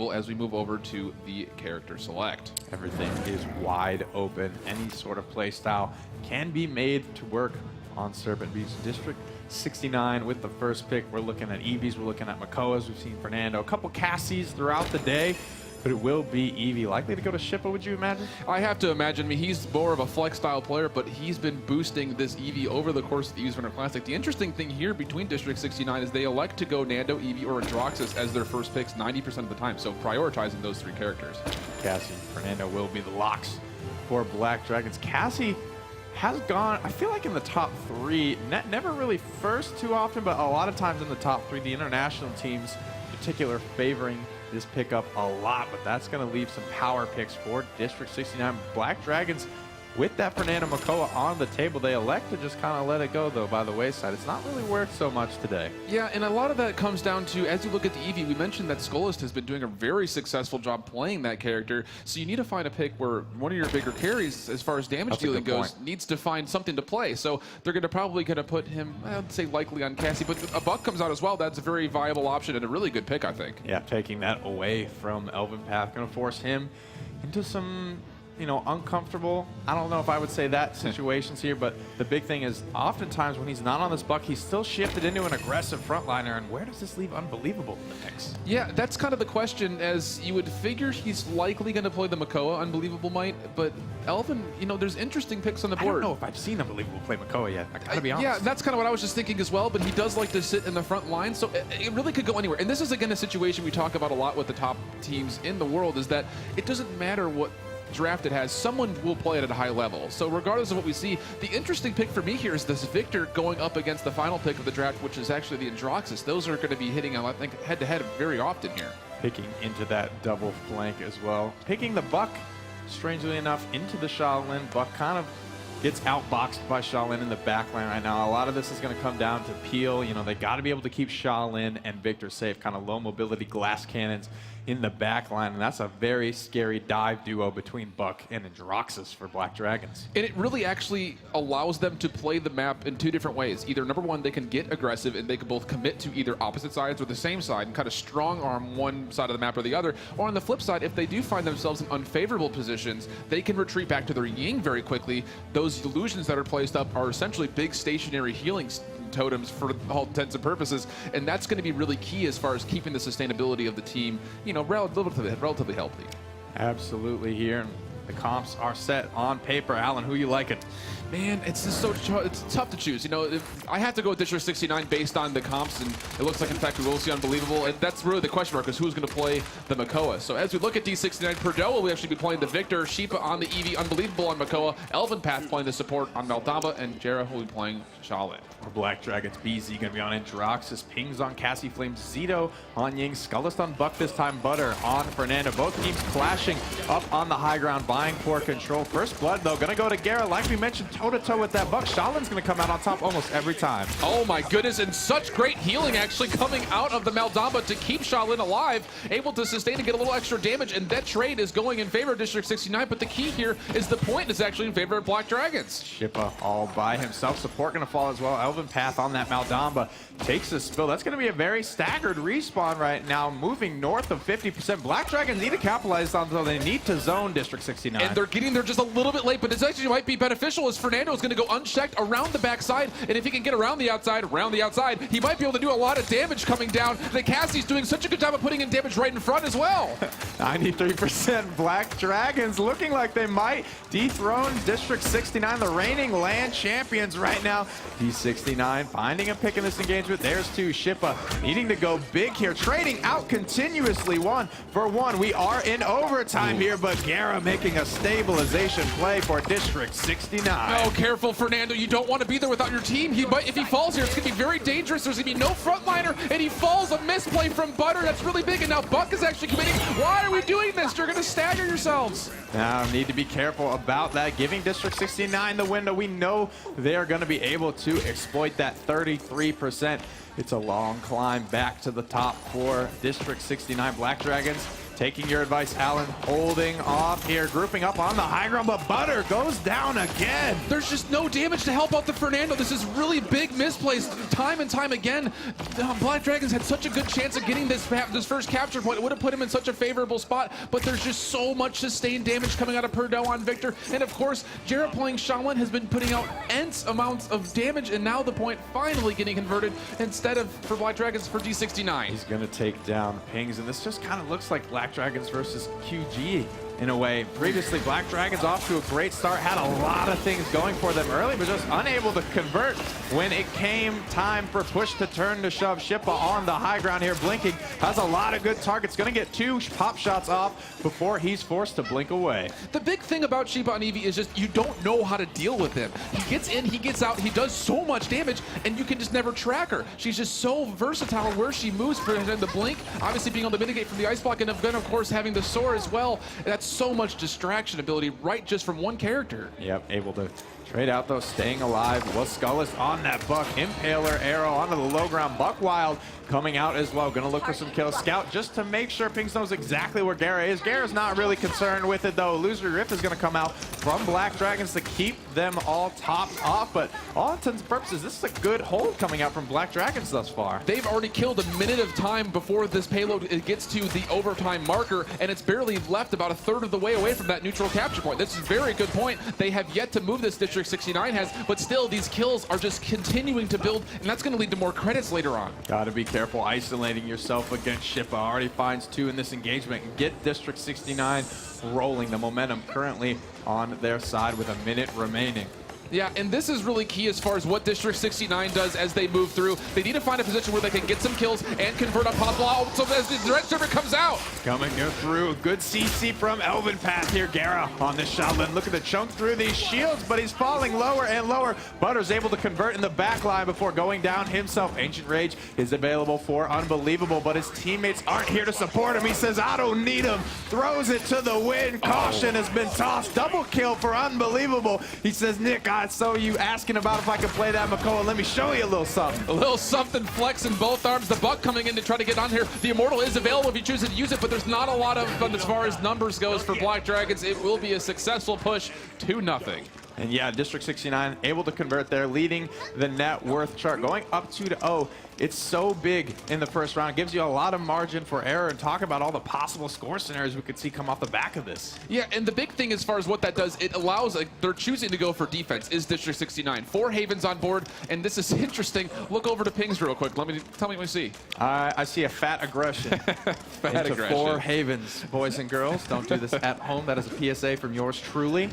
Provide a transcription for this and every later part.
as we move over to the character select. Everything is wide open. Any sort of play style can be made to work on Serpent Beach. District 69 with the first pick. We're looking at Eevees, we're looking at Makoas, we've seen Fernando, a couple Cassies throughout the day, but it will be Eevee. Likely to go to Shippa, would you imagine? I have to imagine. I mean, he's more of a flex style player, but he's been boosting this Eevee over the course of the Eevees Winter Classic. The interesting thing here between District 69 is they elect to go Nando, Eevee, or Androxus as their first picks 90% of the time, so prioritizing those three characters. Cassie, Fernando will be the locks for Black Dragons. Cassie has gone, I feel like, in the top three, never really first too often, but a lot of times in the top three. The international teams in particular favoring this pickup a lot, but that's going to leave some power picks for District 69. Black Dragons, with that Fernando Makoa on the table, they elect to just kind of let it go, though, by the wayside. It's not really worth so much today. Yeah, and a lot of that comes down to, as you look at the Eevee, we mentioned that Skullist has been doing a very successful job playing that character, so you need to find a pick where one of your bigger carries, as far as damage dealing goes, needs to find something to play. So they're probably going to put him, I'd say likely on Cassie, but a Buck comes out as well. That's a very viable option and a really good pick, I think. Yeah, taking that away from Elven Path, going to force him into some, you know, uncomfortable, I don't know if I would say that situations here, but the big thing is oftentimes when he's not on this Buck, he's still shifted into an aggressive frontliner, and where does this leave Unbelievable in the mix? Yeah, that's kind of the question, as you would figure he's likely going to play the Makoa, Unbelievable might, but Elven, you know, there's interesting picks on the board. I don't know if I've seen Unbelievable play Makoa yet, I gotta be honest. Yeah, that's kind of what I was just thinking as well, but he does like to sit in the front line, so it really could go anywhere. And this is, again, a situation we talk about a lot with the top teams in the world, is that it doesn't matter what draft it has, someone will play it at a high level. So regardless of what we see, the interesting pick for me here is this Victor going up against the final pick of the draft, which is actually the Androxus. Those are going to be hitting, I think, head-to-head very often here. Picking into that double flank as well. Picking the Buck, strangely enough, into the Shaolin. Buck kind of gets outboxed by Shaolin in the backline right now. A lot of this is going to come down to Peel. You know, they got to be able to keep Shaolin and Victor safe, kind of low mobility glass cannons in the backline, and that's a very scary dive duo between Buck and Androxus for Black Dragons. And it really actually allows them to play the map in two different ways. Either, number one, they can get aggressive and they can both commit to either opposite sides or the same side and kind of strong arm one side of the map or the other. Or on the flip side, if they do find themselves in unfavorable positions, they can retreat back to their Ying very quickly. Those illusions that are placed up are essentially big stationary healing totems for all intents and purposes, and that's going to be really key as far as keeping the sustainability of the team, you know, relatively healthy. Absolutely here. The comps are set on paper. Alan, who you liking? Man, it's just it's tough to choose. You know, I have to go with District 69 based on the comps, and it looks like, in fact, we will see Unbelievable. And that's really the question mark, is who's going to play the Makoa. So as we look at D69, Perdue will actually be playing the Victor, Sheepa on the Eevee, Unbelievable on Makoa, Elven Path playing the support on Maldamba, and Jera will be playing Shaolin. For Black Dragons, BZ going to be on Androxus, Pings on Cassie Flame, Zito on Ying, Skullist on Buck this time, Butter on Fernando. Both teams clashing up on the high ground, vying for control. First blood, though, going to go to Gera. Like we mentioned, toe-to-toe with that Buck. Shaolin's going to come out on top almost every time. Oh my goodness, and such great healing actually coming out of the Maldamba to keep Shaolin alive, able to sustain and get a little extra damage, and that trade is going in favor of District 69, but the key here is the point is actually in favor of Black Dragons. Shippa all by himself. Support going to fall as well. Elven Path on that Maldamba takes a spill. That's going to be a very staggered respawn right now, moving north of 50%. Black Dragons need to capitalize on, so they need to zone District 69. And they're getting there just a little bit late, but this actually might be beneficial, as Fernando is going to go unchecked around the backside, and if he can get around the outside, he might be able to do a lot of damage coming down. The Cassie's doing such a good job of putting in damage right in front as well. 93% Black Dragons looking like they might dethrone District 69, the reigning land champions right now. D69 finding a pick in this engagement. There's two. Shippa needing to go big here, trading out continuously 1-for-1. We are in overtime here, but Gera making a stabilization play for District 69. Oh, careful, Fernando. You don't want to be there without your team. If he falls here, it's going to be very dangerous. There's going to be no frontliner, and he falls. A misplay from Butter. That's really big, and now Buck is actually committing. Why are we doing this? You're going to stagger yourselves. Now, need to be careful about that. Giving District 69 the window. We know they're going to be able to exploit that 33%. It's a long climb back to the top for District 69. Black Dragons Taking your advice, Alan, holding off here, grouping up on the high ground, but Butter goes down again. There's just no damage to help out the Fernando. This is really big misplays time and time again. Black Dragons had such a good chance of getting this first capture point. It would have put him in such a favorable spot, but there's just so much sustained damage coming out of Purdue on Victor. And of course, Jarrett playing Shaolin has been putting out immense amounts of damage, and now the point finally getting converted instead of for Black Dragons for G69. He's going to take down Pings, and this just kind of looks like Black Dragons versus QG in a way. Previously, Black Dragons off to a great start, had a lot of things going for them early, but just unable to convert when it came time for push to turn to shove. Shippa on the high ground here, blinking, has a lot of good targets, going to get 2 pop shots off before he's forced to blink away. The big thing about Shippa on Eevee is just you don't know how to deal with him. He gets in, he gets out, he does so much damage, and you can just never track her. She's just so versatile where she moves for the blink, obviously being able to mitigate from the ice block, and then of course having the soar as well. That's so much distraction ability right just from one character. Yep, able to trade out though, staying alive. Was Skullless on that Buck. Impaler arrow onto the low ground. Buck Wild coming out as well. Gonna look for some kills. Scout just to make sure Pings knows exactly where Gara is. Gara's not really concerned with it though. Illusory Rift is gonna come out from Black Dragons to keep them all topped off, but all intents and purposes, this is a good hold coming out from Black Dragons thus far. They've already killed a minute of time before this payload gets to the overtime marker, and it's barely left about a third of the way away from that neutral capture point. This is a very good point. They have yet to move this, District 69 has, but still these kills are just continuing to build, and that's going to lead to more credits later on. Gotta be careful isolating yourself against Shippa. Already finds 2 in this engagement. Get District 69 rolling. The momentum currently on their side with a minute remaining. Yeah, and this is really key as far as what District 69 does as they move through. They need to find a position where they can get some kills and convert on possible. Oh, so as the Red Serpent comes out. Coming through. Good CC from Elvin Path here. Gara on this Shaolin. Looking to chunk through these shields, but he's falling lower and lower. Butter's able to convert in the back line before going down himself. Ancient Rage is available for Unbelievable, but his teammates aren't here to support him. He says, I don't need him. Throws it to the wind. Caution has been tossed. Double kill for Unbelievable. He says, Nick, I saw you asking about if I could play that McCullough. Let me show you a little something. A little something flex in both arms. The Buck coming in to try to get on here. The Immortal is available if you choose to use it, but there's not a lot of fun as far as numbers goes for Black Dragons. It will be a successful push, 2-0. And yeah, District 69 able to convert there, leading the net worth chart, going up 2-0. It's so big in the first round. It gives you a lot of margin for error, and talk about all the possible score scenarios we could see come off the back of this. Yeah, and the big thing as far as what that does, it allows, they're choosing to go for defense, is District 69. 4 Havens on board, and this is interesting. Look over to Pings real quick. Tell me what you see. I see a fat aggression. Fat into aggression. 4 Havens, boys and girls. Don't do this at home. That is a PSA from yours truly.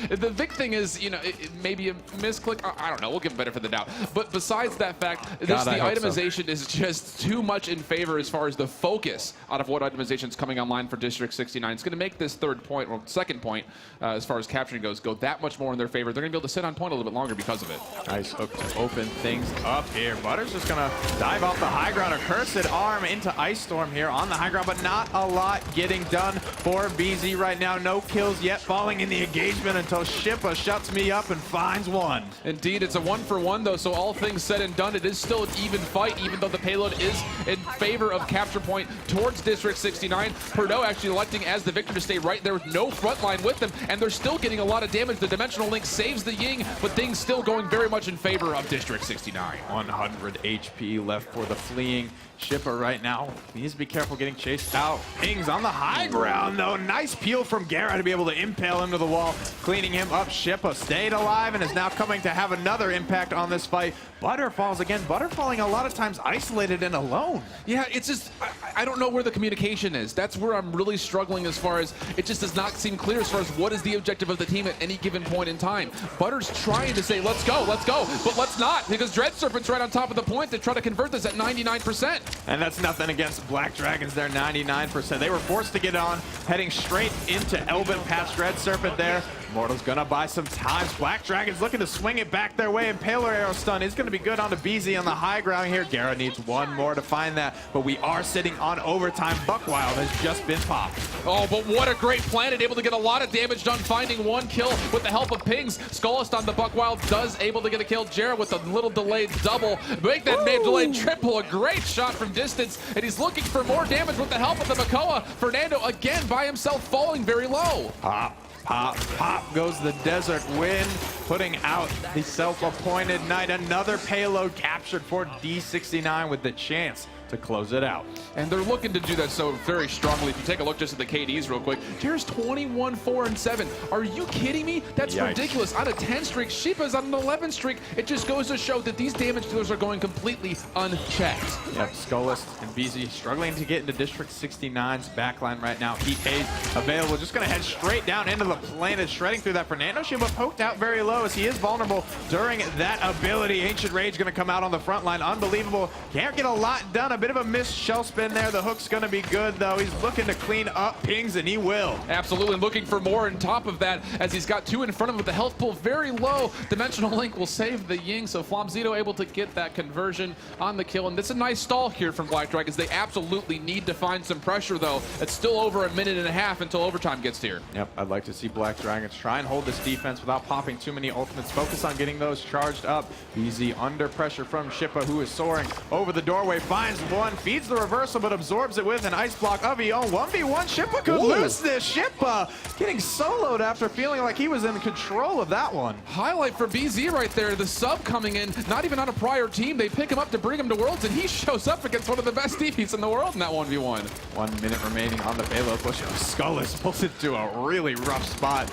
The big thing is, you know, maybe a misclick. I don't know. We'll give him better for the doubt. But besides that fact, the itemization is just too much in favor as far as the focus out of what itemization is coming online for District 69. It's going to make this third point, or second point, as far as capturing goes, go that much more in their favor. They're going to be able to sit on point a little bit longer because of it. Nice hook to open things up here. Butter's just going to dive off the high ground. A cursed arm into Ice Storm here on the high ground, but not a lot getting done for BZ right now. No kills yet, falling in the engagement until Shippa shuts me up and finds 1. Indeed, it's a 1-for-1 though, so all things said and done, it is still an even fight, even though the payload is in favor of capture point towards District 69. Purdue actually electing as the victor to stay right there with no front line with them, and they're still getting a lot of damage. The Dimensional Link saves the Ying, but things still going very much in favor of District 69. 100 HP left for the fleeing Shippa right now. He needs to be careful getting chased out. Pings on the high ground though. Nice peel from Gara to be able to impale him to the wall, cleaning him up. Shippa stayed alive and is now coming to have another impact on this fight. Butter falls again. Butter falling a lot of times isolated and alone. Yeah, it's just, I don't know where the communication is. That's where I'm really struggling as far as, it just does not seem clear as far as what is the objective of the team at any given point in time. Butter's trying to say, let's go, but let's not, because Dread Serpent's right on top of the point to try to convert this at 99%. And that's nothing against Black Dragons. They're 99%. They were forced to get on, heading straight into Elvin past Dread Serpent there. Immortal's gonna buy some time. Black Dragon's looking to swing it back their way, and Paler Arrow Stun is gonna be good onto BZ on the high ground here. Gara needs one more to find that, but we are sitting on overtime. Buckwild has just been popped. Oh, but what a great planet, able to get a lot of damage done, finding one kill with the help of pings. Skullist on the Buckwild does able to get a kill. Jared with a little delayed double, make that delayed triple. A great shot from distance, and he's looking for more damage with the help of the Makoa. Fernando again by himself, falling very low. Pop, pop, pop goes the Desert Wind, putting out the self-appointed Knight. Another payload captured for D69 with the chance to close it out. And they're looking to do that so very strongly. If you take a look just at the KDs real quick, Jared's 21, 4, and 7. Are you kidding me? That's Yikes. ridiculous. On a 10 streak, Sheepa's on an 11 streak. It just goes to show that these damage dealers are going completely unchecked. Yep, Skullist and BZ struggling to get into District 69's backline right now. Heat Haze available, just gonna head straight down into the planet, shredding through that. Fernando Shiba poked out very low as he is vulnerable during that ability. Ancient Rage gonna come out on the front line, unbelievable. Can't get a lot done, a bit of a missed shell spin there. The hook's gonna be good though. He's looking to clean up pings, and he will. Absolutely, looking for more on top of that as he's got two in front of him with the health pool very low. Dimensional Link will save the Ying, so Flomzito able to get that conversion on the kill. And it's a nice stall here from Black Dragons. They absolutely need to find some pressure though. It's still over a minute and a half until overtime gets here. Yep, I'd like to see Black Dragons try and hold this defense without popping too many ultimates. Focus on getting those charged up. BZ under pressure from Shippa, who is soaring over the doorway, finds one, feeds the reversal, but absorbs it with an ice block of his own. 1v1, Shippa could lose this. Shippa getting soloed after feeling like he was in control of that one. Highlight for BZ right there, the sub coming in, not even on a prior team. They pick him up to bring him to Worlds, and he shows up against one of the best DPs in the world in that 1v1. 1 minute remaining on the payload push. Skullist pulls it to a really rough spot.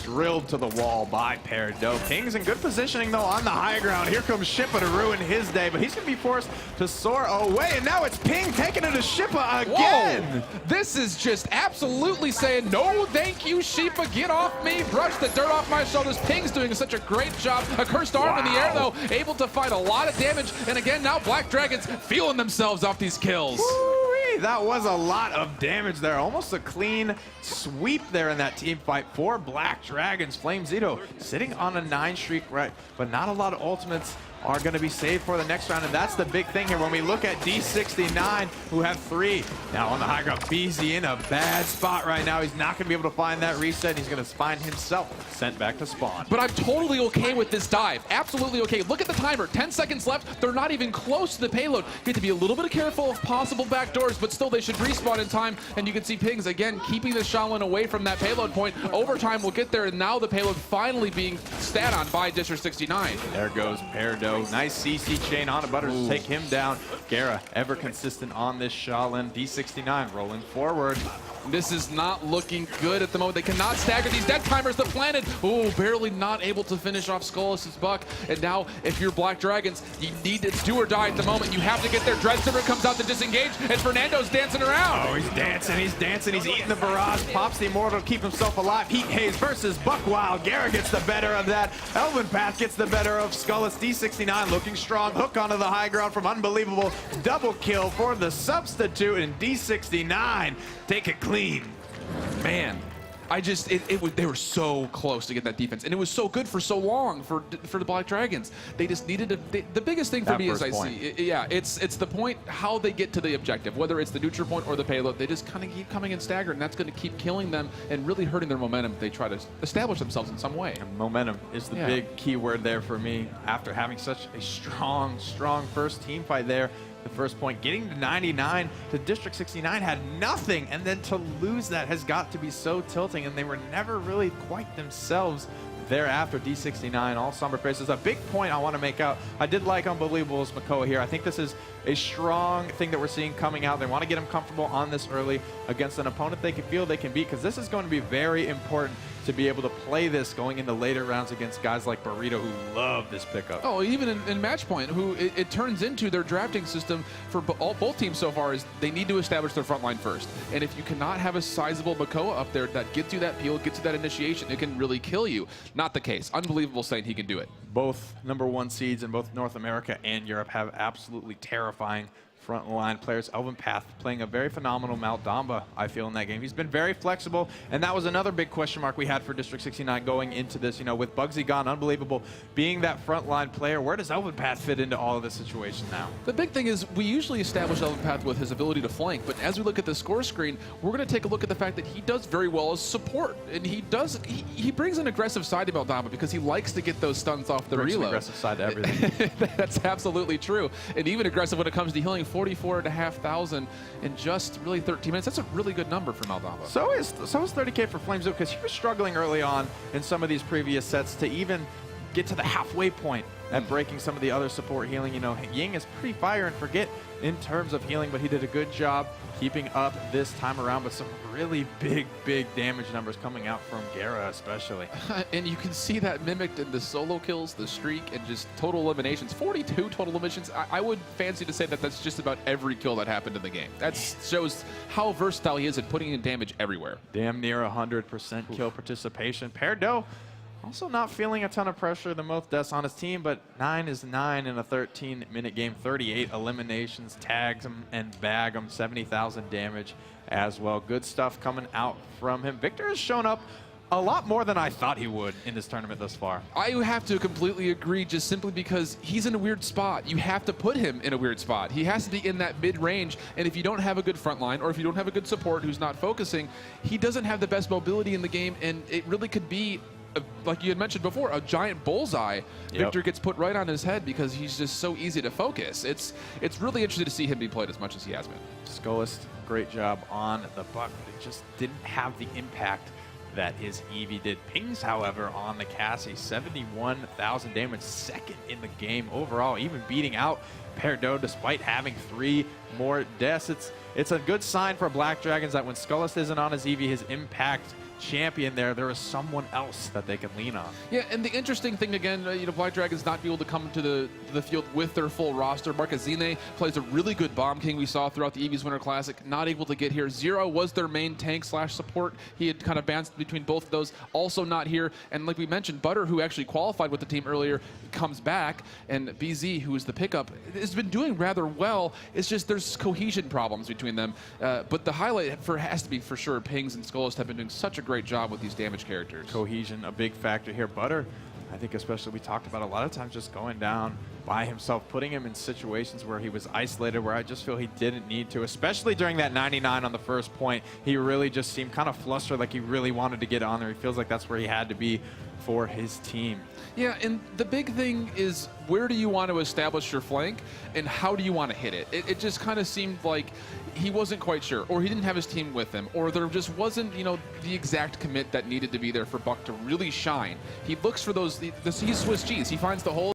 Drilled to the wall by Peridot. King's in good positioning though on the high ground. Here comes Shippa to ruin his day, but he's gonna be forced to soar away, and now it's Ping taking it to Shippa again. Whoa. This is just absolutely saying, no thank you, Sheepa, get off me, brush the dirt off my shoulders. Ping's doing such a great job. A cursed arm in the air though, able to fight a lot of damage, and again now Black Dragons feeling themselves off these kills. Woo-wee, that was a lot of damage there. Almost a clean sweep there in that team fight for Black Dragons. Flomzito sitting on a 9 streak, right, but not a lot of ultimates are going to be saved for the next round, and that's the big thing here. When we look at D69, who have 3 now on the high ground, BZ in a bad spot right now. He's not going to be able to find that reset. He's going to find himself sent back to spawn. But I'm totally okay with this dive. Absolutely okay. Look at the timer. 10 seconds left. They're not even close to the payload. You have to be a little bit careful of possible backdoors, but still they should respawn in time. And you can see Pings again keeping the Shaolin away from that payload point. Overtime will get there, and now the payload finally being stat on by District 69. There goes Peridot. Nice CC chain on a Butters to take him down. Gara ever consistent on this Shaolin. D69 rolling forward. This is not looking good at the moment. They cannot stagger these death timers. The planet, oh, barely not able to finish off Skullist's buck. And now, if you're Black Dragons, you need to do or die at the moment. You have to get there. Dreadserver comes out to disengage, and Fernando's dancing around. Oh, he's dancing, he's eating the barrage. Pops the Immortal to keep himself alive. Heat Haze versus Buckwild. Gara gets the better of that. Elven Path gets the better of Skullist. D69 looking strong. Hook onto the high ground from Unbelievable. Double kill for the substitute, and D69 take it clean. Man, they were so close to get that defense, and it was so good for so long for the Black Dragons. They just needed the biggest thing for me is it's the point how they get to the objective, whether it's the neutral point or the payload. They just kind of keep coming in staggered, and that's going to keep killing them and really hurting their momentum if they try to establish themselves in some way. And momentum is the big key word there for me. After having such a strong first team fight there, the first point, getting to 99 to District 69 had nothing, and then to lose that has got to be so tilting, and they were never really quite themselves thereafter. D69 all somber faces. A big point I want to make out, I did like Unbelievable's Makoa here. I think this is a strong thing that we're seeing coming out. They want to get him comfortable on this early against an opponent they can feel they can beat, because this is going to be very important to be able to play this going into later rounds against guys like Burrito, who love this pickup. Oh, even in match point, who it turns into their drafting system for both teams so far is they need to establish their front line first. And if you cannot have a sizable Makoa up there that gets you that peel, gets you that initiation, it can really kill you. Not the case. Unbelievable saying he can do it. Both #1 seeds in both North America and Europe have absolutely terrifying front line players. Elvin Path playing a very phenomenal Maldamba, I feel, in that game. He's been very flexible, and that was another big question mark we had for District 69 going into this. You know, with Bugsy gone, unbelievable, being that front line player, where does Elvin Path fit into all of this situation now? The big thing is we usually establish Elvin Path with his ability to flank, but as we look at the score screen, we're going to take a look at the fact that he does very well as support, and he brings an aggressive side to Maldamba because he likes to get those stuns off the reload. An aggressive side to everything. That's absolutely true, and even aggressive when it comes to healing 44,500 in just really 13 minutes. That's a really good number for Maldamba. So is 30K for Flames, though, because he was struggling early on in some of these previous sets to even get to the halfway point at breaking some of the other support healing. You know, Ying is pretty fire and forget in terms of healing, but he did a good job keeping up this time around, but some really big damage numbers coming out from Gera especially. And you can see that mimicked in the solo kills, the streak, and just total eliminations. 42 total eliminations. I would fancy to say that that's just about every kill that happened in the game. That shows how versatile he is at putting in damage everywhere. Damn near 100% kill participation. Perdo also not feeling a ton of pressure, the most deaths on his team, but 9 is 9 in a 13-minute game. 38 eliminations, tags him and bag him, 70,000 damage as well. Good stuff coming out from him. Victor has shown up a lot more than I thought he would in this tournament thus far. I have to completely agree, just simply because he's in a weird spot. You have to put him in a weird spot. He has to be in that mid-range, and if you don't have a good front line, or if you don't have a good support who's not focusing, he doesn't have the best mobility in the game, and it really could be, like you had mentioned before, a giant bullseye. Victor gets put right on his head because he's just so easy to focus. It's really interesting to see him be played as much as he has been. Skullist, great job on the buck, but it just didn't have the impact that his Eevee did. Pings, however, on the Cassie, 71,000 damage, second in the game overall, even beating out Perdo despite having 3 more deaths. It's a good sign for Black Dragons that when Skullist isn't on his Eevee, his impact champion there is someone else that they can lean on. Yeah, and the interesting thing again, you know, Black Dragons not be able to come to the field with their full roster. Marquezine plays a really good Bomb King we saw throughout the EV's Winter Classic, not able to get here. Zero was their main tank / support. He had kind of bounced between both of those, also not here. And like we mentioned, Butter, who actually qualified with the team earlier, comes back, and BZ, who is the pickup, has been doing rather well. It's just there's cohesion problems between them. But the highlight has to be for sure Pings and Skullist have been doing such a great job with these damage characters. Cohesion, a big factor here. Butter, I think especially we talked about a lot of times just going down by himself, putting him in situations where he was isolated, where I just feel he didn't need to, especially during that 99 on the first point. He really just seemed kind of flustered, like he really wanted to get on there. He feels like that's where he had to be for his team. Yeah, and the big thing is, where do you want to establish your flank and how do you want to hit it? It just kind of seemed like he wasn't quite sure, or he didn't have his team with him, or there just wasn't, you know, the exact commit that needed to be there for Buck to really shine. He looks for those, he's Swiss cheese. He finds the hole.